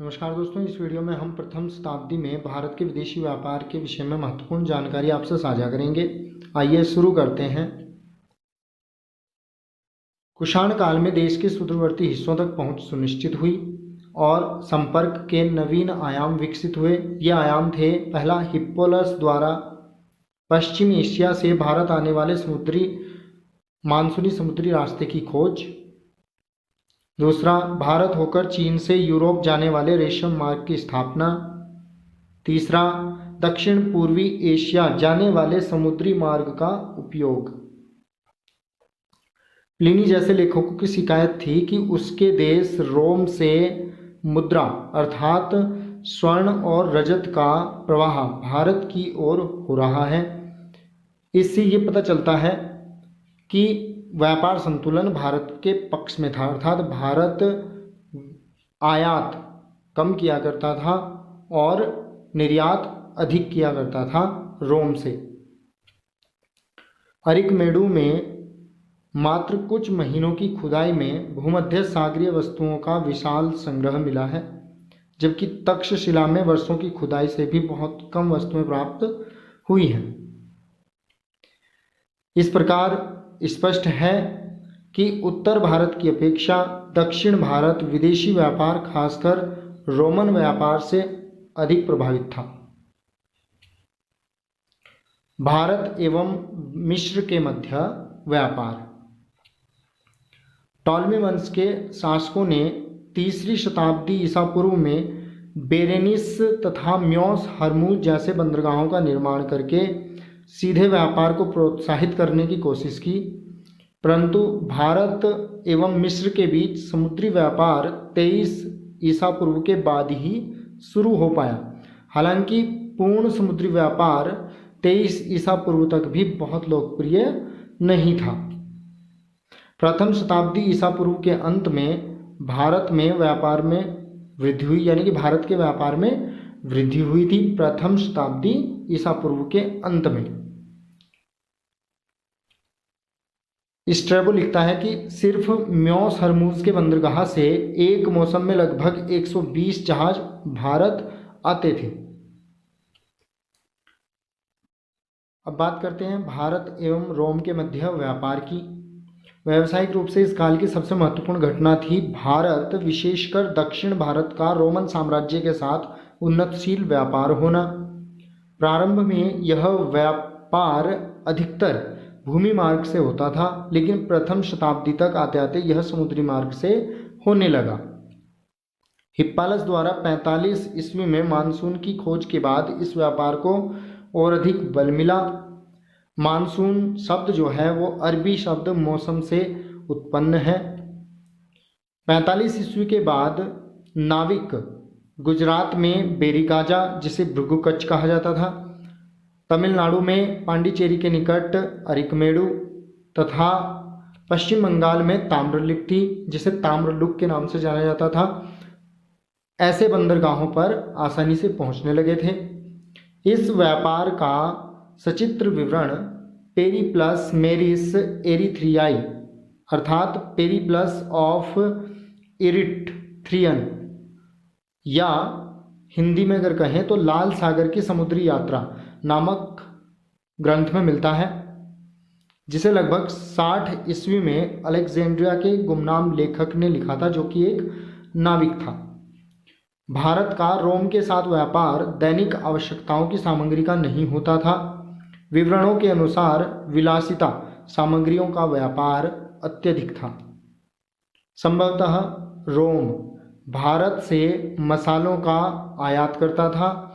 नमस्कार दोस्तों, इस वीडियो में हम प्रथम शताब्दी में भारत के विदेशी व्यापार के विषय में महत्वपूर्ण जानकारी आपसे साझा करेंगे। आइए शुरू करते हैं। कुषाण काल में देश के सुदूरवर्ती हिस्सों तक पहुंच सुनिश्चित हुई और संपर्क के नवीन आयाम विकसित हुए। ये आयाम थे: पहला, हिप्पोलस द्वारा पश्चिमी एशिया से भारत आने वाले मानसूनी समुद्री रास्ते की खोज। दूसरा, भारत होकर चीन से यूरोप जाने वाले रेशम मार्ग की स्थापना। तीसरा, दक्षिण पूर्वी एशिया जाने वाले समुद्री मार्ग का उपयोग। प्लिनी जैसे लेखकों की शिकायत थी कि उसके देश रोम से मुद्रा अर्थात स्वर्ण और रजत का प्रवाह भारत की ओर हो रहा है। इससे ये पता चलता है कि व्यापार संतुलन भारत के पक्ष में था, अर्थात भारत आयात कम किया करता था और निर्यात अधिक किया करता था रोम से। अरिकमेडु में मात्र कुछ महीनों की खुदाई में भूमध्य सागरीय वस्तुओं का विशाल संग्रह मिला है, जबकि तक्षशिला में वर्षों की खुदाई से भी बहुत कम वस्तुएं प्राप्त हुई हैं। इस प्रकार स्पष्ट है कि उत्तर भारत की अपेक्षा दक्षिण भारत विदेशी व्यापार, खासकर रोमन व्यापार से अधिक प्रभावित था। भारत एवं मिस्र के मध्य व्यापार। टॉलमी वंश के शासकों ने 3री शताब्दी ईसा पूर्व में बेरेनिस तथा म्योस हरमुज जैसे बंदरगाहों का निर्माण करके सीधे व्यापार को प्रोत्साहित करने की कोशिश की, परंतु भारत एवं मिस्र के बीच समुद्री व्यापार 23 ईसा पूर्व के बाद ही शुरू हो पाया। हालांकि पूर्ण समुद्री व्यापार 23 ईसा पूर्व तक भी बहुत लोकप्रिय नहीं था। प्रथम शताब्दी ईसा पूर्व के अंत में भारत में व्यापार में वृद्धि हुई, यानी कि भारत के व्यापार में वृद्धि हुई थी प्रथम शताब्दी ईसा पूर्व के अंत में। स्ट्रैबो लिखता है कि सिर्फ म्योस हरमुज के बंदरगाह से एक मौसम में लगभग 120 जहाज भारत आते थे। अब बात करते हैं भारत एवं रोम के मध्य व्यापार की। व्यावसायिक रूप से इस काल की सबसे महत्वपूर्ण घटना थी भारत, विशेषकर दक्षिण भारत का रोमन साम्राज्य के साथ उन्नतशील व्यापार होना। प्रारंभ में यह व्यापार अधिकतर भूमि मार्ग से होता था, लेकिन प्रथम शताब्दी तक आते आते यह समुद्री मार्ग से होने लगा। हिप्पालस द्वारा 45 ईस्वी में मानसून की खोज के बाद इस व्यापार को और अधिक बल मिला। मानसून शब्द जो है वो अरबी शब्द मौसम से उत्पन्न है। 45 ईस्वी के बाद नाविक गुजरात में बेरीगाजा, जिसे भृगुकच्छ कहा जाता था, तमिलनाडु में पांडिचेरी के निकट अरिकमेडु तथा पश्चिम बंगाल में ताम्रलिप्ति, जिसे ताम्रलुक के नाम से जाना जाता था, ऐसे बंदरगाहों पर आसानी से पहुंचने लगे थे। इस व्यापार का सचित्र विवरण पेरिप्लस मेरिस एरिथ्रियाई अर्थात पेरिप्लस ऑफ इरिथ्रियन, या हिंदी में अगर कहें तो लाल सागर की समुद्री यात्रा नामक ग्रंथ में मिलता है, जिसे लगभग 60 ईस्वी में अलेक्जेंड्रिया के गुमनाम लेखक ने लिखा था, जो कि एक नाविक था। भारत का रोम के साथ व्यापार दैनिक आवश्यकताओं की सामग्री का नहीं होता था। विवरणों के अनुसार विलासिता सामग्रियों का व्यापार अत्यधिक था। संभवतः रोम भारत से मसालों का आयात करता था।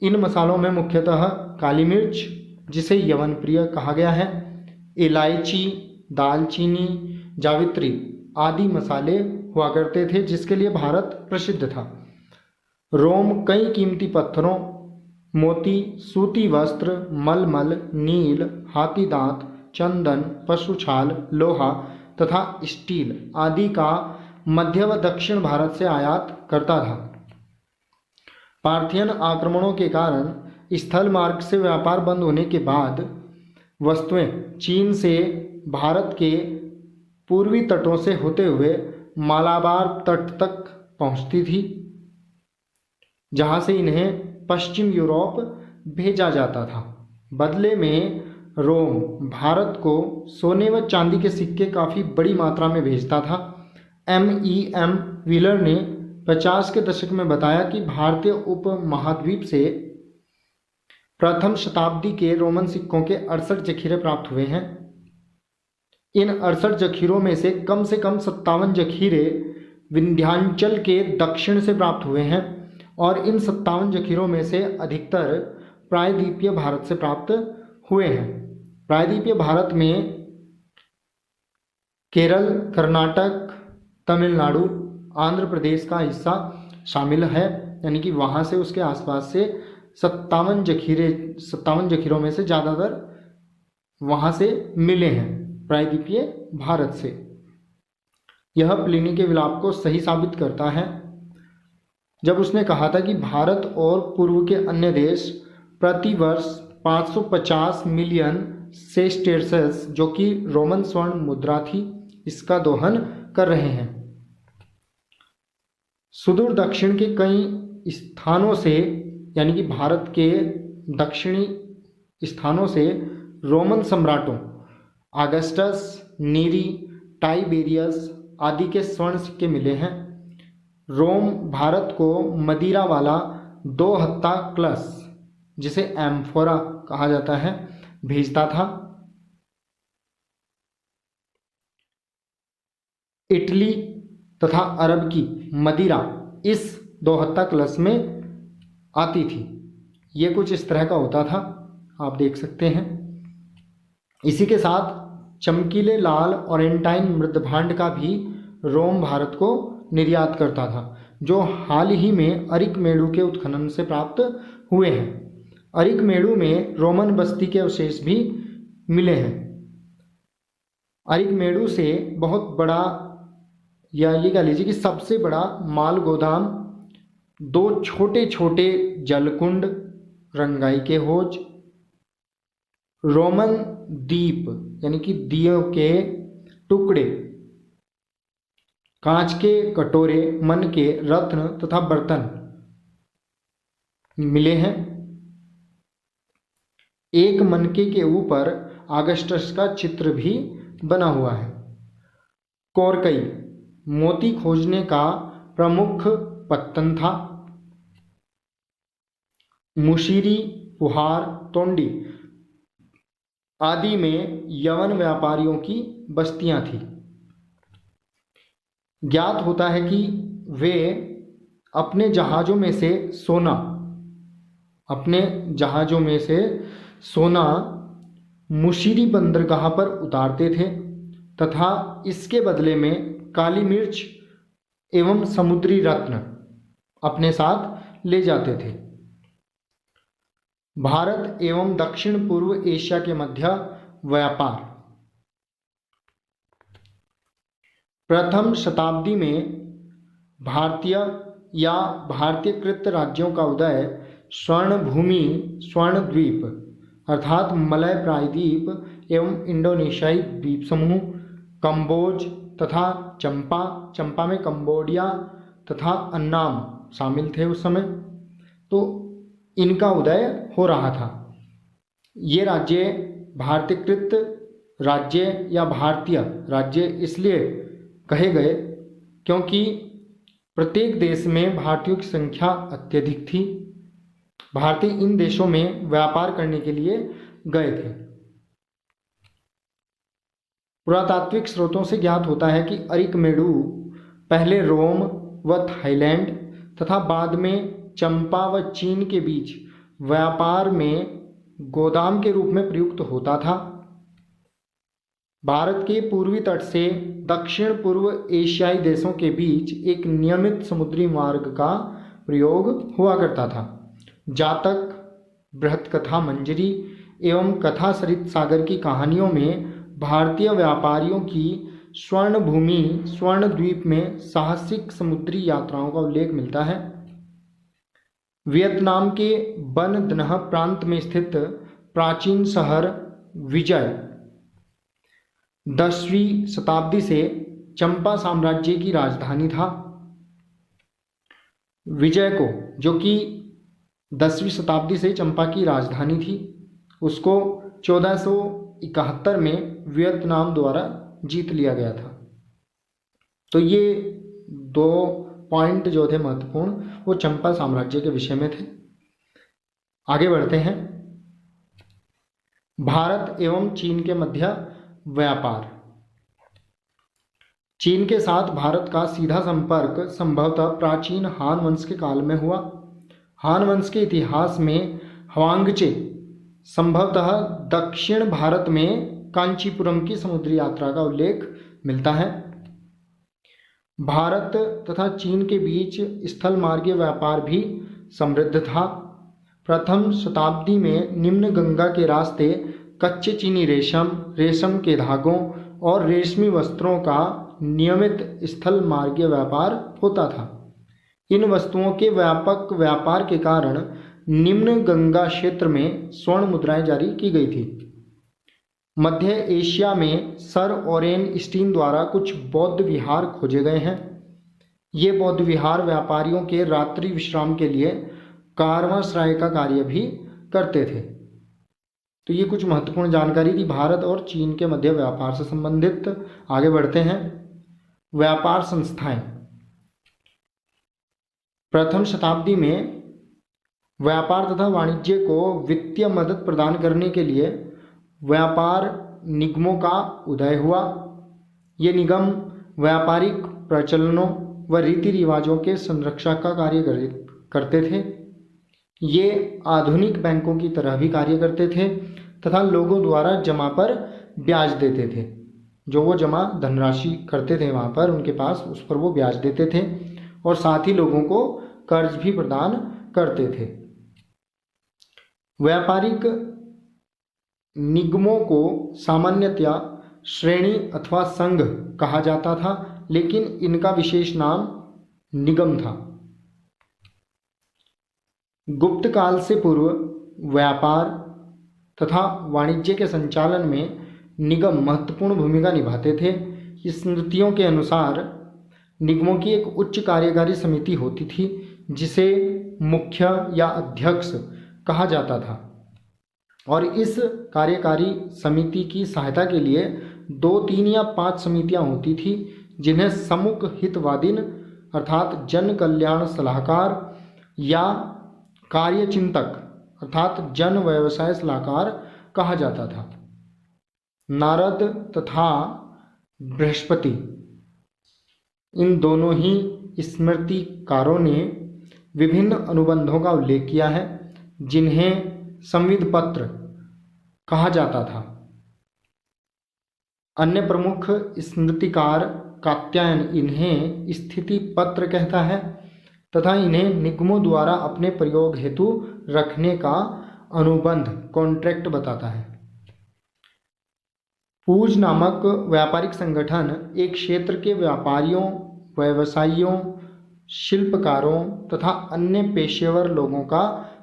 इन मसालों में मुख्यतः काली मिर्च, जिसे यवन प्रिय कहा गया है, इलायची, दालचीनी, जावित्री आदि मसाले हुआ करते थे, जिसके लिए भारत प्रसिद्ध था। रोम कई कीमती पत्थरों, मोती, सूती वस्त्र, मलमल, नील, हाथी दांत, चंदन, पशु छाल, लोहा तथा स्टील आदि का मध्य व दक्षिण भारत से आयात करता था। पार्थियन आक्रमणों के कारण स्थल मार्ग से व्यापार बंद होने के बाद वस्तुएं चीन से भारत के पूर्वी तटों से होते हुए मालाबार तट तक पहुंचती थी। जहाँ से इन्हें पश्चिम यूरोप भेजा जाता था। बदले में रोम भारत को सोने व चांदी के सिक्के काफ़ी बड़ी मात्रा में भेजता था। M.E.M. व्हीलर ने 50 के दशक में बताया कि भारतीय उपमहाद्वीप से प्रथम शताब्दी के रोमन सिक्कों के 68 जखीरे प्राप्त हुए हैं। इन 68 जखीरों में से कम 57 जखीरे विंध्याचल के दक्षिण से प्राप्त हुए हैं और इन 57 जखीरों में से अधिकतर प्रायद्वीपीय भारत से प्राप्त हुए हैं। प्रायद्वीपीय भारत में केरल, कर्नाटक, तमिलनाडु, आंध्र प्रदेश का हिस्सा शामिल है, यानी कि वहाँ से उसके आसपास से 57 जखीरों में से ज़्यादातर वहाँ से मिले हैं प्रायद्वीपीय भारत से। यह प्लिनी के विलाप को सही साबित करता है जब उसने कहा था कि भारत और पूर्व के अन्य देश प्रतिवर्ष 550 मिलियन सेस्टेर्सेस, जो कि रोमन स्वर्ण मुद्रा थी, इसका दोहन कर रहे हैं। सुदूर दक्षिण के कई स्थानों से, यानी कि भारत के दक्षिणी स्थानों से रोमन सम्राटों ऑगस्टस, नीरी, टाइबेरियस आदि के स्वर्ण सिक्के मिले हैं। रोम भारत को मदिरा वाला 2 हत्था क्लस, जिसे एम्फोरा कहा जाता है, भेजता था। इटली तथा अरब की मदिरा इस 2 हत्था क्लस में आती थी। ये कुछ इस तरह का होता था, आप देख सकते हैं। इसी के साथ चमकीले लाल ओरेंटाइन मृदभांड का भी रोम भारत को निर्यात करता था, जो हाल ही में अरिकमेडु के उत्खनन से प्राप्त हुए हैं। अरिकमेडु में रोमन बस्ती के अवशेष भी मिले हैं। अरिकमेडु से बहुत बड़ा, या ये कह लीजिए कि सबसे बड़ा माल गोदाम, 2 छोटे छोटे जलकुंड, रंगाई के होज, रोमन दीप यानी कि दियों के टुकड़े, कांच के कटोरे, मन के रत्न तथा बर्तन मिले हैं। एक मनके के ऊपर ऑगस्टस का चित्र भी बना हुआ है। कोरकई मोती खोजने का प्रमुख पत्तन था। मुशीरी, पुहार, तोंडी आदि में यवन व्यापारियों की बस्तियां थी। ज्ञात होता है कि वे अपने जहाज़ों में से सोना मुशीरी बंदरगाह पर उतारते थे तथा इसके बदले में काली मिर्च एवं समुद्री रत्न अपने साथ ले जाते थे। भारत एवं दक्षिण पूर्व एशिया के मध्य व्यापार। प्रथम शताब्दी में भारतीय या भारतीयकृत राज्यों का उदय स्वर्णभूमि, स्वर्णद्वीप अर्थात मलय प्रायद्वीप एवं इंडोनेशियाई द्वीप समूह, कंबोज तथा चंपा में कंबोडिया तथा अन्नाम शामिल थे उस समय, तो इनका उदय हो रहा था। ये राज्य भारतीयकृत राज्य या भारतीय राज्य इसलिए कहे गए क्योंकि प्रत्येक देश में भारतीयों की संख्या अत्यधिक थी। भारतीय इन देशों में व्यापार करने के लिए गए थे। पुरातात्विक स्रोतों से ज्ञात होता है कि अरिकमेडु पहले रोम व थाईलैंड तथा बाद में चंपा व चीन के बीच व्यापार में गोदाम के रूप में प्रयुक्त होता था। भारत के पूर्वी तट से दक्षिण पूर्व एशियाई देशों के बीच एक नियमित समुद्री मार्ग का प्रयोग हुआ करता था। जातक, बृहत्कथा मंजरी एवं कथा सरित सागर की कहानियों में भारतीय व्यापारियों की स्वर्णभूमि, स्वर्णद्वीप में साहसिक समुद्री यात्राओं का उल्लेख मिलता है। वियतनाम के बन दनह प्रांत में स्थित प्राचीन शहर विजय 10वीं शताब्दी से चंपा साम्राज्य की राजधानी था। विजय को, जो कि 10वीं शताब्दी से चंपा की राजधानी थी, उसको 1471 में वियतनाम द्वारा जीत लिया गया था। तो ये 2 पॉइंट जो थे महत्वपूर्ण, वो चंपा साम्राज्य के विषय में थे। आगे बढ़ते हैं। भारत एवं चीन के मध्य व्यापार। चीन के साथ भारत का सीधा संपर्क संभवतः प्राचीन हान वंश के काल में हुआ। हान वंश के इतिहास में हवांगचे संभवतः दक्षिण भारत में कांचीपुरम की समुद्री यात्रा का उल्लेख मिलता है। भारत तथा चीन के बीच स्थल मार्गीय व्यापार भी समृद्ध था। प्रथम शताब्दी में निम्न गंगा के रास्ते कच्चे चीनी रेशम, रेशम के धागों और रेशमी वस्त्रों का नियमित स्थल मार्गीय व्यापार होता था। इन वस्तुओं के व्यापक व्यापार के कारण निम्न गंगा क्षेत्र में स्वर्ण मुद्राएं जारी की गई थी। मध्य एशिया में सर ओरेन स्टीन द्वारा कुछ बौद्ध विहार खोजे गए हैं। ये बौद्ध विहार व्यापारियों के रात्रि विश्राम के लिए कारवांश्राय का कार्य भी करते थे। तो ये कुछ महत्वपूर्ण जानकारी थी भारत और चीन के मध्य व्यापार से संबंधित। आगे बढ़ते हैं। व्यापार संस्थाएं। प्रथम शताब्दी में व्यापार तथा वाणिज्य को वित्तीय मदद प्रदान करने के लिए व्यापार निगमों का उदय हुआ। ये निगम व्यापारिक प्रचलनों व रीति रिवाजों के संरक्षण का कार्य करते थे। ये आधुनिक बैंकों की तरह भी कार्य करते थे तथा लोगों द्वारा जमा पर ब्याज देते थे। जो वो जमा धनराशि करते थे वहाँ पर उनके पास, उस पर वो ब्याज देते थे और साथ ही लोगों को कर्ज भी प्रदान करते थे। व्यापारिक निगमों को सामान्यतया श्रेणी अथवा संघ कहा जाता था, लेकिन इनका विशेष नाम निगम था। गुप्त काल से पूर्व व्यापार तथा वाणिज्य के संचालन में निगम महत्वपूर्ण भूमिका निभाते थे। स्मृतियों के अनुसार निगमों की एक उच्च कार्यकारी समिति होती थी जिसे मुख्य या अध्यक्ष कहा जाता था और इस कार्यकारी समिति की सहायता के लिए 2, 3 या 5 समितियां होती थी जिन्हें सम्मुख हितवादीन अर्थात जन कल्याण सलाहकार या कार्यचिंतक अर्थात जन व्यवसाय सलाहकार कहा जाता था। नारद तथा बृहस्पति, इन दोनों ही स्मृतिकारों ने विभिन्न अनुबंधों का उल्लेख किया है जिन्हें संविद पत्र कहा जाता था। अन्य प्रमुख स्मृतिकार कात्यायन इन्हें स्थिति पत्र कहता है तथा इन्हें निगमों द्वारा अपने प्रयोग हेतु रखने का अनुबंध कॉन्ट्रैक्ट बताता है। पूज नामक व्यापारिक संगठन एक क्षेत्र के व्यापारियों, व्यवसायियों, शिल्पकारों तथा अन्य पेशेवर लोगों का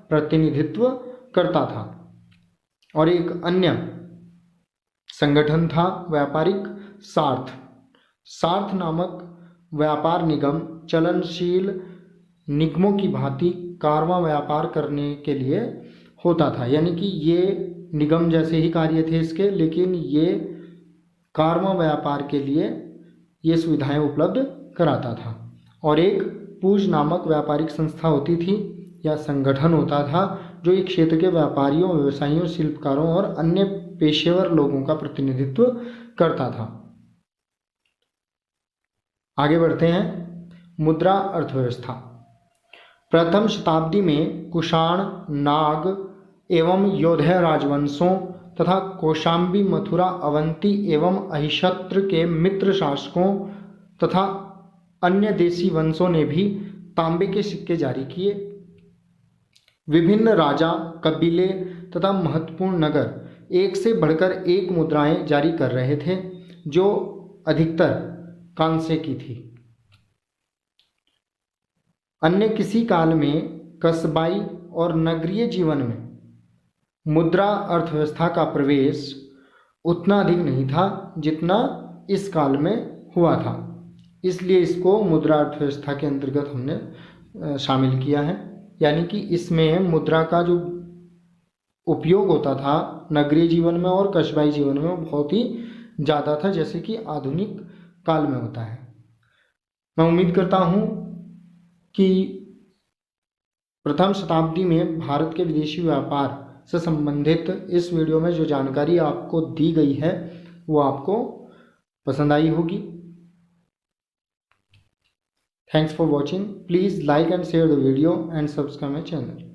प्रतिनिधित्व करता था और एक अन्य संगठन था व्यापारिक सार्थ। सार्थ नामक व्यापार निगम चलनशील निगमों की भांति कारवां व्यापार करने के लिए होता था, यानी कि ये निगम जैसे ही कार्य थे इसके, लेकिन ये कारवां व्यापार के लिए ये सुविधाएं उपलब्ध कराता था। और एक पूज नामक व्यापारिक संस्था होती थी या संगठन होता था जो एक क्षेत्र के व्यापारियों, व्यवसायियों, शिल्पकारों और अन्य पेशेवर लोगों का प्रतिनिधित्व करता था। आगे बढ़ते हैं। मुद्रा अर्थव्यवस्था। प्रथम शताब्दी में कुषाण, नाग एवं योधय राजवंशों तथा कौशाम्बी, मथुरा, अवंती एवं अहिशत्र के मित्र शासकों तथा अन्य देशी वंशों ने भी तांबे के सिक्के जारी किए। विभिन्न राजा, कबीले तथा महत्वपूर्ण नगर एक से बढ़कर एक मुद्राएं जारी कर रहे थे जो अधिकतर कांसे की थी। अन्य किसी काल में कस्बाई और नगरीय जीवन में मुद्रा अर्थव्यवस्था का प्रवेश उतना अधिक नहीं था जितना इस काल में हुआ था, इसलिए इसको मुद्रा अर्थव्यवस्था के अंतर्गत हमने शामिल किया है। यानी कि इसमें मुद्रा का जो उपयोग होता था नगरीय जीवन में और कस्बाई जीवन में वो बहुत ही ज़्यादा था, जैसे कि आधुनिक काल में होता है। मैं उम्मीद करता हूँ कि प्रथम शताब्दी में भारत के विदेशी व्यापार से संबंधित इस वीडियो में जो जानकारी आपको दी गई है वो आपको पसंद आई होगी। Thanks for watching. Please like and share the video and subscribe my channel.